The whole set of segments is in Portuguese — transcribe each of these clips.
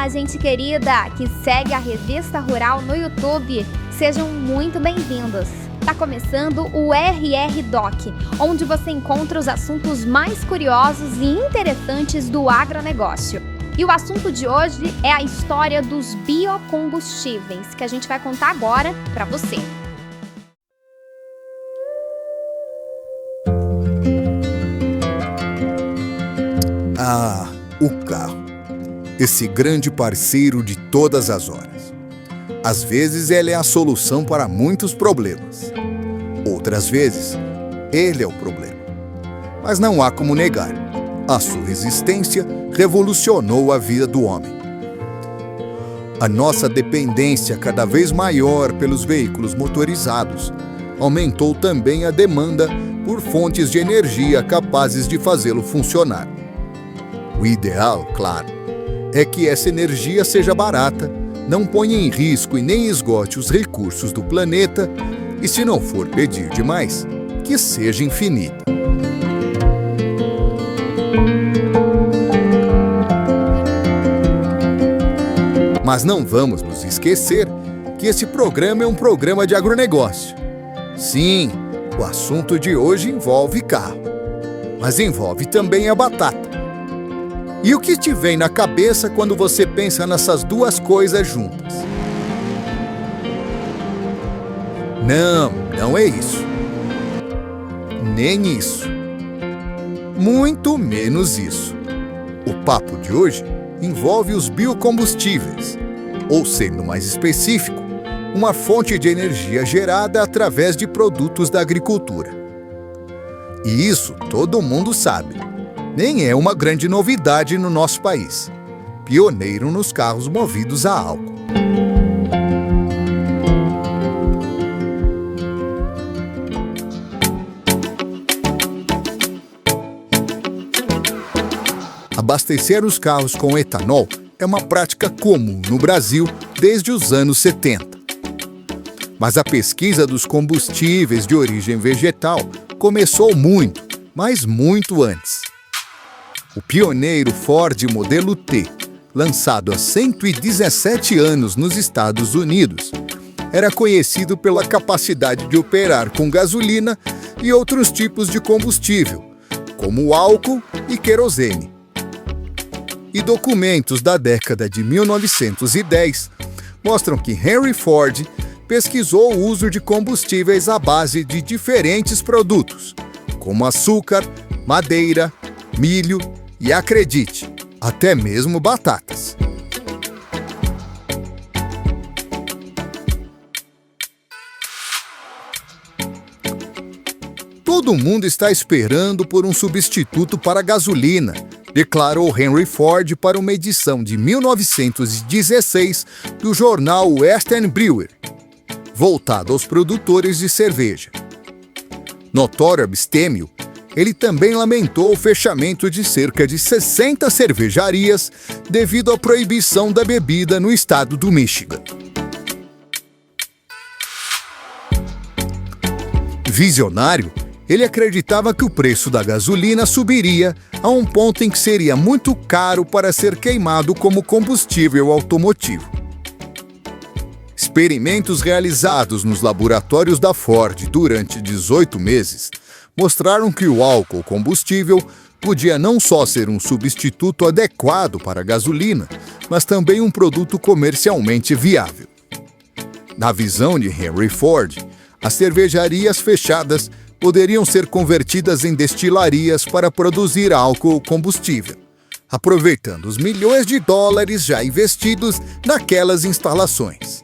Olá, gente querida que segue a Revista Rural no YouTube. Sejam muito bem-vindos. Tá começando o RR Doc, onde você encontra os assuntos mais curiosos e interessantes do agronegócio. E o assunto de hoje é a história dos biocombustíveis, que a gente vai contar agora para você. O carro. Esse grande parceiro de todas as horas. Às vezes ele é a solução para muitos problemas. Outras vezes, ele é o problema. Mas não há como negar. A sua existência revolucionou a vida do homem. A nossa dependência cada vez maior pelos veículos motorizados aumentou também a demanda por fontes de energia capazes de fazê-lo funcionar. O ideal, claro, é que essa energia seja barata, não ponha em risco e nem esgote os recursos do planeta e, se não for pedir demais, que seja infinita. Mas não vamos nos esquecer que esse programa é um programa de agronegócio. Sim, o assunto de hoje envolve carro, mas envolve também a batata. E o que te vem na cabeça quando você pensa nessas duas coisas juntas? Não é isso. Nem isso. Muito menos isso. O papo de hoje envolve os biocombustíveis, ou sendo mais específico, uma fonte de energia gerada através de produtos da agricultura. E isso todo mundo sabe. Nem é uma grande novidade no nosso país. Pioneiro nos carros movidos a álcool. Abastecer os carros com etanol é uma prática comum no Brasil desde os anos 70. Mas a pesquisa dos combustíveis de origem vegetal começou muito, mas muito antes. O pioneiro Ford modelo T, lançado há 117 anos nos Estados Unidos, era conhecido pela capacidade de operar com gasolina e outros tipos de combustível, como álcool e querosene. E documentos da década de 1910 mostram que Henry Ford pesquisou o uso de combustíveis à base de diferentes produtos, como açúcar, madeira, milho e, acredite, até mesmo batatas. Todo mundo está esperando por um substituto para a gasolina, declarou Henry Ford para uma edição de 1916 do jornal Western Brewer, voltado aos produtores de cerveja. Notório abstêmio, ele também lamentou o fechamento de cerca de 60 cervejarias devido à proibição da bebida no estado do Michigan. Visionário, ele acreditava que o preço da gasolina subiria a um ponto em que seria muito caro para ser queimado como combustível automotivo. Experimentos realizados nos laboratórios da Ford durante 18 meses mostraram que o álcool combustível podia não só ser um substituto adequado para a gasolina, mas também um produto comercialmente viável. Na visão de Henry Ford, as cervejarias fechadas poderiam ser convertidas em destilarias para produzir álcool combustível, aproveitando os milhões de dólares já investidos naquelas instalações.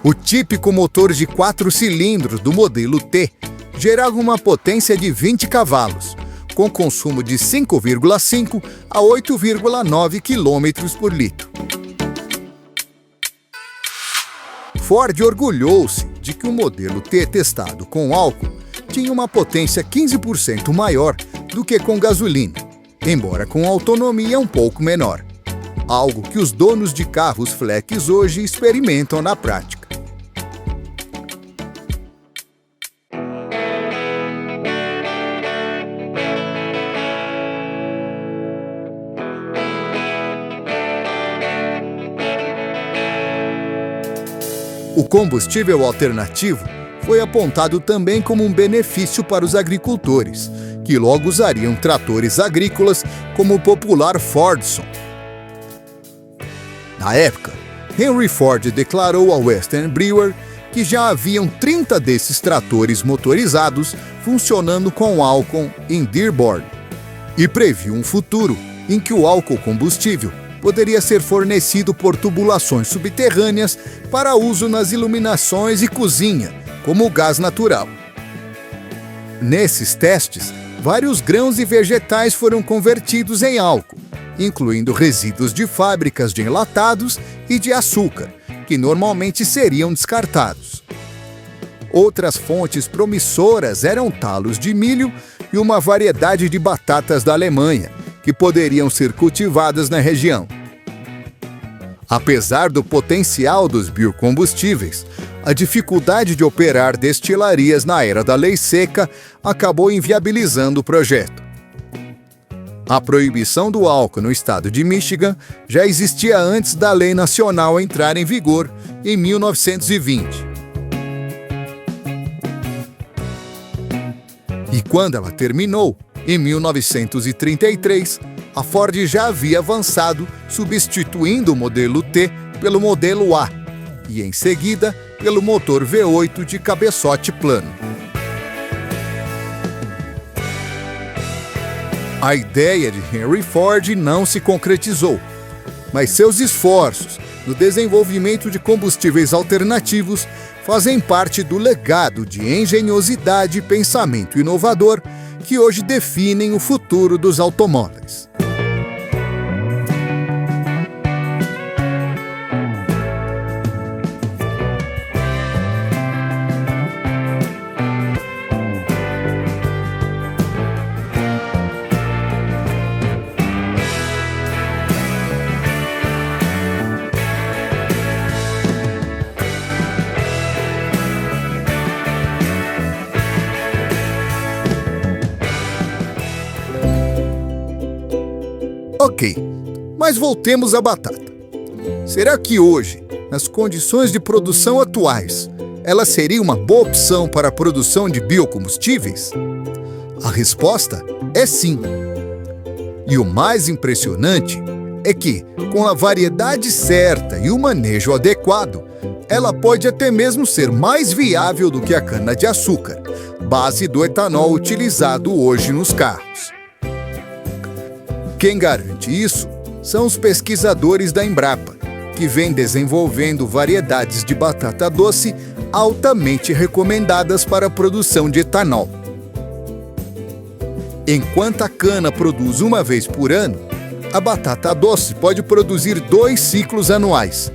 O típico motor de 4 cilindros do modelo T gerava uma potência de 20 cavalos, com consumo de 5,5 a 8,9 km por litro. Ford orgulhou-se de que o modelo T testado com álcool tinha uma potência 15% maior do que com gasolina, embora com autonomia um pouco menor, algo que os donos de carros flex hoje experimentam na prática. O combustível alternativo foi apontado também como um benefício para os agricultores, que logo usariam tratores agrícolas como o popular Fordson. Na época, Henry Ford declarou ao Western Brewer que já haviam 30 desses tratores motorizados funcionando com álcool em Dearborn, e previu um futuro em que o álcool combustível poderia ser fornecido por tubulações subterrâneas para uso nas iluminações e cozinha, como o gás natural. Nesses testes, vários grãos e vegetais foram convertidos em álcool, incluindo resíduos de fábricas de enlatados e de açúcar, que normalmente seriam descartados. Outras fontes promissoras eram talos de milho e uma variedade de batatas da Alemanha, que poderiam ser cultivadas na região. Apesar do potencial dos biocombustíveis, a dificuldade de operar destilarias na era da lei seca acabou inviabilizando o projeto. A proibição do álcool no estado de Michigan já existia antes da lei nacional entrar em vigor, em 1920. E quando ela terminou, em 1933, a Ford já havia avançado, substituindo o modelo T pelo modelo A, e em seguida pelo motor V8 de cabeçote plano. A ideia de Henry Ford não se concretizou, mas seus esforços no desenvolvimento de combustíveis alternativos fazem parte do legado de engenhosidade e pensamento inovador que hoje definem o futuro dos automóveis. Ok, mas voltemos à batata. Será que hoje, nas condições de produção atuais, ela seria uma boa opção para a produção de biocombustíveis? A resposta é sim. E o mais impressionante é que, com a variedade certa e o manejo adequado, ela pode até mesmo ser mais viável do que a cana-de-açúcar, base do etanol utilizado hoje nos carros. Quem garante isso são os pesquisadores da Embrapa, que vem desenvolvendo variedades de batata doce altamente recomendadas para a produção de etanol. Enquanto a cana produz uma vez por ano, a batata doce pode produzir 2 ciclos anuais.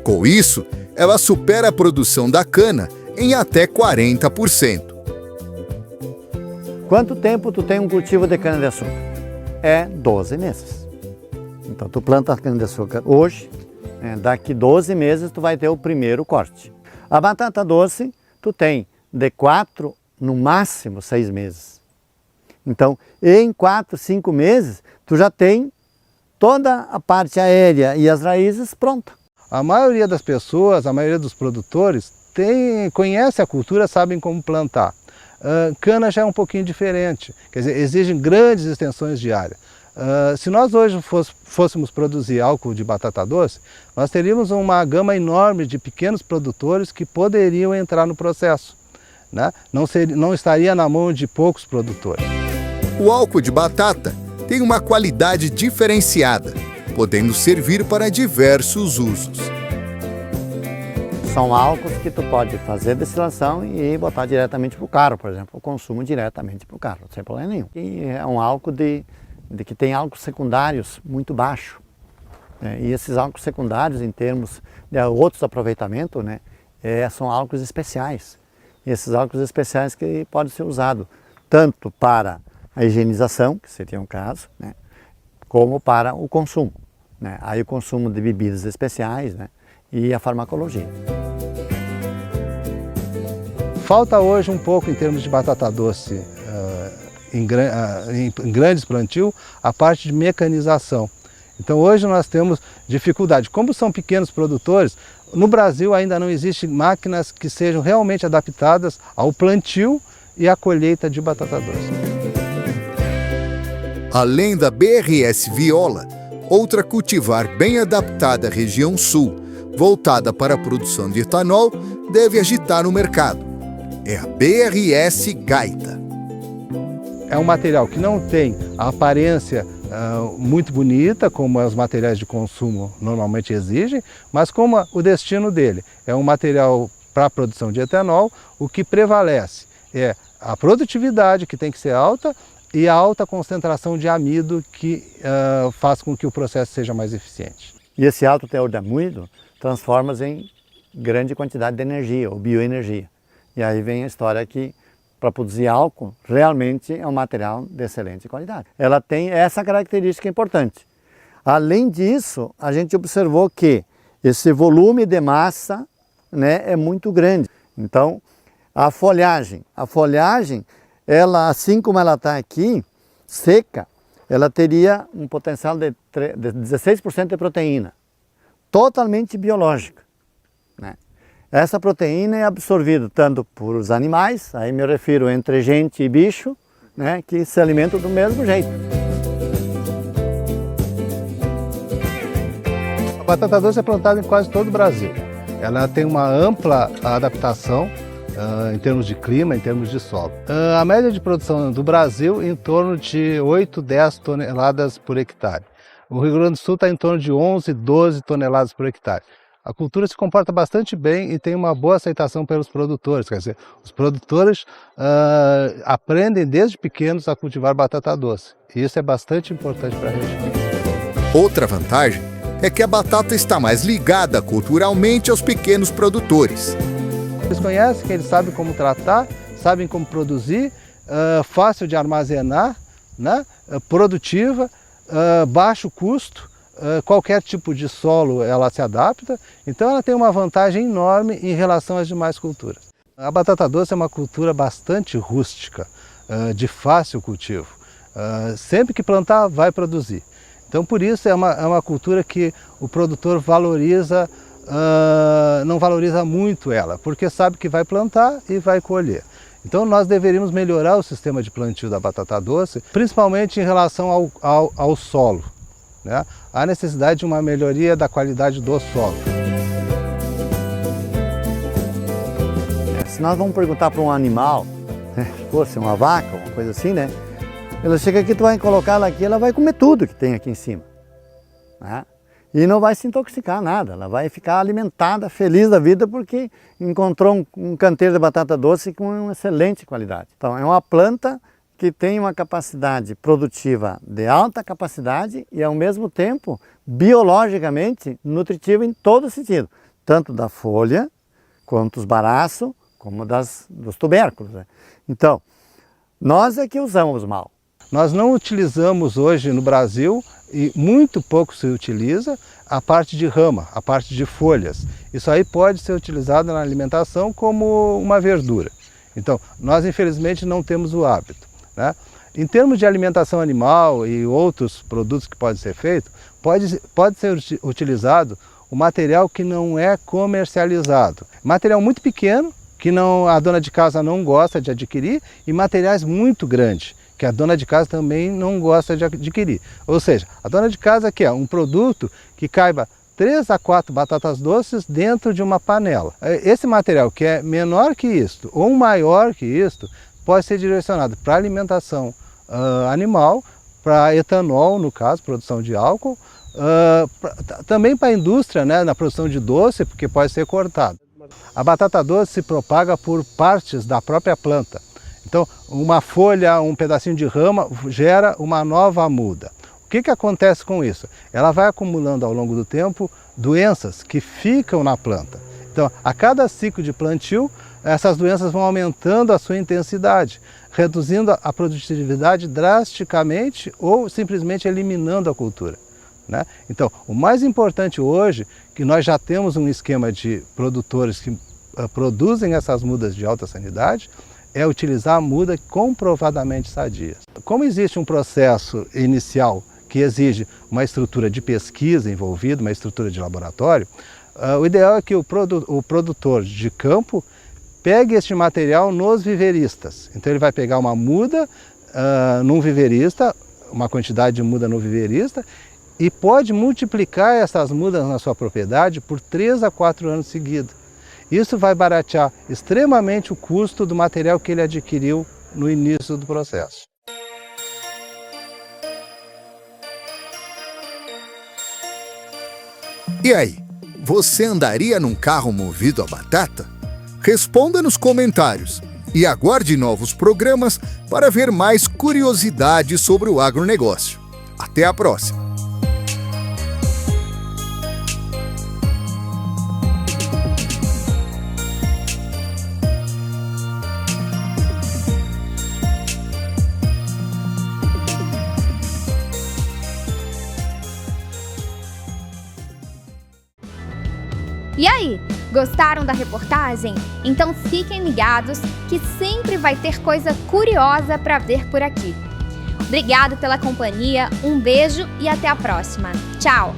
Com isso, ela supera a produção da cana em até 40%. Quanto tempo tu tem um cultivo de cana-de-açúcar? É 12 meses. Então tu planta a cana-de-açúcar hoje, daqui 12 meses tu vai ter o primeiro corte. A batata doce tu tem de 4, no máximo 6 meses. Então em 4, 5 meses tu já tem toda a parte aérea e as raízes pronta. A maioria das pessoas, a maioria dos produtores conhece a cultura, sabem como plantar. Cana já é um pouquinho diferente, quer dizer, exigem grandes extensões de área. Se nós hoje fôssemos produzir álcool de batata doce, nós teríamos uma gama enorme de pequenos produtores que poderiam entrar no processo, né? Não estaria na mão de poucos produtores. O álcool de batata tem uma qualidade diferenciada, podendo servir para diversos usos. São álcools que tu pode fazer destilação e botar diretamente para o carro, por exemplo, o consumo diretamente para o carro, sem problema nenhum. E é um álcool que tem álcools secundários muito baixo. E esses álcools secundários, em termos de outros aproveitamentos, são álcools especiais. E esses álcools especiais que podem ser usados tanto para a higienização, que seria um caso, como para o consumo. Aí o consumo de bebidas especiais, e a farmacologia. Falta hoje um pouco em termos de batata doce, em grandes plantios, a parte de mecanização. Então hoje nós temos dificuldade. Como são pequenos produtores, no Brasil ainda não existem máquinas que sejam realmente adaptadas ao plantio e à colheita de batata doce. Além da BRS Viola, outra cultivar bem adaptada à região sul, voltada para a produção de etanol, deve agitar o mercado. É a BRS Gaita. É um material que não tem a aparência muito bonita, como os materiais de consumo normalmente exigem, mas como o destino dele é um material para a produção de etanol, o que prevalece é a produtividade, que tem que ser alta, e a alta concentração de amido, que faz com que o processo seja mais eficiente. E esse alto teor de amido transforma-se em grande quantidade de energia, ou bioenergia. E aí vem a história que, para produzir álcool, realmente é um material de excelente qualidade. Ela tem essa característica importante. Além disso, a gente observou que esse volume de massa, né, é muito grande. Então, a folhagem, ela, assim como ela está aqui, seca, ela teria um potencial de 16% de proteína, totalmente biológica, né? Essa proteína é absorvida tanto por os animais, aí me refiro entre gente e bicho, né, que se alimentam do mesmo jeito. A batata doce é plantada em quase todo o Brasil. Ela tem uma ampla adaptação em termos de clima, em termos de solo. A média de produção do Brasil em torno de 8, 10 toneladas por hectare. O Rio Grande do Sul está em torno de 11, 12 toneladas por hectare. A cultura se comporta bastante bem e tem uma boa aceitação pelos produtores. Quer dizer, os produtores aprendem desde pequenos a cultivar batata doce. E isso é bastante importante para a região. Outra vantagem é que a batata está mais ligada culturalmente aos pequenos produtores. Eles conhecem, que eles sabem como tratar, sabem como produzir, fácil de armazenar, né? Produtiva, baixo custo. Qualquer tipo de solo ela se adapta, então ela tem uma vantagem enorme em relação às demais culturas. A batata doce é uma cultura bastante rústica, de fácil cultivo. Sempre que plantar, vai produzir. Então por isso é uma cultura que o produtor valoriza, não valoriza muito ela, porque sabe que vai plantar e vai colher. Então nós deveríamos melhorar o sistema de plantio da batata doce, principalmente em relação ao solo, né? Há necessidade de uma melhoria da qualidade do solo. Se nós vamos perguntar para um animal, se fosse uma vaca, uma coisa assim, né? Ela chega aqui, tu vai colocar ela aqui, ela vai comer tudo que tem aqui em cima, né? E não vai se intoxicar nada, ela vai ficar alimentada, feliz da vida, porque encontrou um canteiro de batata doce com uma excelente qualidade. Então é uma planta que tem uma capacidade produtiva de alta capacidade e, ao mesmo tempo, biologicamente nutritiva em todo sentido, tanto da folha, quanto dos baraços, como dos tubérculos, né? Então, nós é que usamos mal. Nós não utilizamos hoje no Brasil, e muito pouco se utiliza, a parte de rama, a parte de folhas. Isso aí pode ser utilizado na alimentação como uma verdura. Então, nós infelizmente não temos o hábito, né? Em termos de alimentação animal e outros produtos que podem ser feitos, pode ser utilizado o material que não é comercializado. Material muito pequeno, que a dona de casa não gosta de adquirir, e materiais muito grandes, que a dona de casa também não gosta de adquirir. Ou seja, a dona de casa quer um produto que caiba 3 a 4 batatas doces dentro de uma panela. Esse material que é menor que isto ou maior que isto pode ser direcionado para alimentação animal, para etanol, no caso, produção de álcool, também para a indústria, né, na produção de doce, porque pode ser cortado. A batata doce se propaga por partes da própria planta. Então, uma folha, um pedacinho de rama gera uma nova muda. O que acontece com isso? Ela vai acumulando ao longo do tempo doenças que ficam na planta. Então, a cada ciclo de plantio, essas doenças vão aumentando a sua intensidade, reduzindo a produtividade drasticamente ou simplesmente eliminando a cultura, né? Então, o mais importante hoje, que nós já temos um esquema de produtores que produzem essas mudas de alta sanidade, é utilizar a muda comprovadamente sadia. Como existe um processo inicial que exige uma estrutura de pesquisa envolvida, uma estrutura de laboratório, o ideal é que o produtor de campo pegue este material nos viveristas. Então ele vai pegar uma muda num viverista, uma quantidade de muda no viverista, e pode multiplicar essas mudas na sua propriedade por 3 a 4 anos seguidos. Isso vai baratear extremamente o custo do material que ele adquiriu no início do processo. E aí, você andaria num carro movido a batata? Responda nos comentários e aguarde novos programas para ver mais curiosidades sobre o agronegócio. Até a próxima! E aí, gostaram da reportagem? Então fiquem ligados que sempre vai ter coisa curiosa para ver por aqui. Obrigado pela companhia, um beijo e até a próxima. Tchau!